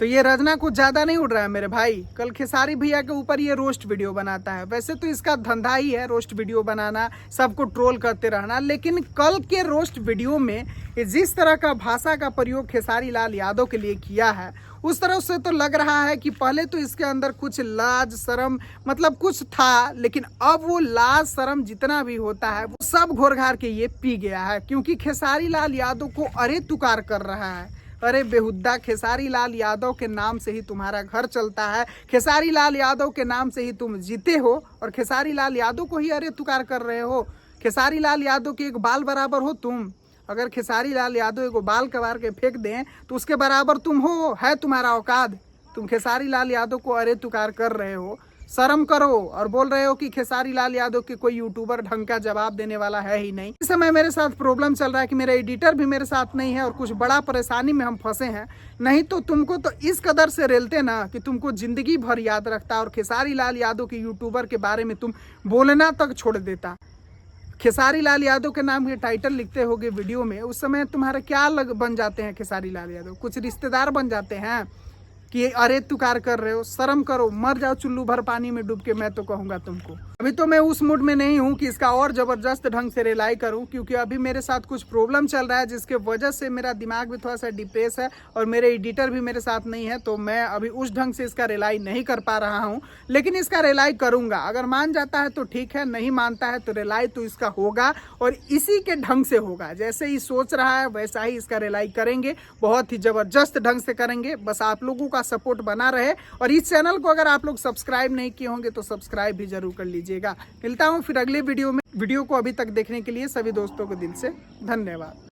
तो ये रजना कुछ ज्यादा नहीं उड़ रहा है मेरे भाई। कल खेसारी भैया के ऊपर ये रोस्ट वीडियो बनाता है। वैसे तो इसका धंधा ही है रोस्ट वीडियो बनाना, सबको ट्रोल करते रहना, लेकिन कल के रोस्ट वीडियो में जिस तरह का भाषा का प्रयोग खेसारी लाल यादव के लिए किया है, उस तरह से तो लग रहा है कि पहले तो इसके अंदर कुछ लाज शर्म मतलब कुछ था, लेकिन अब वो लाज शर्म जितना भी होता है वो सब घोर घार के ये पी गया है। क्योंकि खेसारी लाल यादव को अरे तुकार कर रहा है। अरे बेहुद्दा, खेसारी लाल यादव के नाम से ही तुम्हारा घर चलता है, खेसारी लाल यादव के नाम से ही तुम जीते हो, और खेसारी लाल यादव को ही अरे तुकार कर रहे हो। खेसारी लाल यादव के एक बाल बराबर हो तुम। अगर खेसारी लाल यादव एगो बाल कबार के फेंक दें तो उसके बराबर तुम हो, है तुम्हारा औकात। तुम खेसारी लाल यादव को अरे तुकार कर रहे हो, शर्म करो। और बोल रहे हो कि खेसारी लाल यादव के कोई यूट्यूबर ढंग का जवाब देने वाला है ही नहीं। इस समय मेरे साथ प्रॉब्लम चल रहा है कि मेरा एडिटर भी मेरे साथ नहीं है और कुछ बड़ा परेशानी में हम फंसे हैं। नहीं तो तुमको तो इस कदर से रेलते ना कि तुमको जिंदगी भर याद रखता और खेसारी लाल यादव के यूट्यूबर के बारे में तुम बोलना तक छोड़ देता। खेसारी लाल यादव के नाम के टाइटल लिखते होगे वीडियो में, उस समय तुम्हारे क्या बन जाते हैं खेसारी लाल यादव? कुछ रिश्तेदार बन जाते हैं कि अरे तुकार कर रहे हो। शर्म करो, मर जाओ चुल्लू भर पानी में डूब के, मैं तो कहूँगा तुमको। अभी तो मैं उस मूड में नहीं हूँ कि इसका और ज़बरदस्त ढंग से रिलाई करूँ, क्योंकि अभी मेरे साथ कुछ प्रॉब्लम चल रहा है जिसके वजह से मेरा दिमाग भी थोड़ा सा डिप्रेस है और मेरे एडिटर भी मेरे साथ नहीं है। तो मैं अभी उस ढंग से इसका रिलाई नहीं कर पा रहा हूँ, लेकिन इसका रिलाई करूँगा। अगर मान जाता है तो ठीक है, नहीं मानता है तो रिलाई तो इसका होगा और इसी के ढंग से होगा। जैसे ही सोच रहा है वैसा ही इसका रिलाई करेंगे, बहुत ही ज़बरदस्त ढंग से करेंगे। बस आप लोगों का सपोर्ट बना रहे, और इस चैनल को अगर आप लोग सब्सक्राइब नहीं किए होंगे तो सब्सक्राइब भी जरूर कर लीजिएगा। मिलता हूँ फिर अगले वीडियो में। वीडियो को अभी तक देखने के लिए सभी दोस्तों को दिल से धन्यवाद।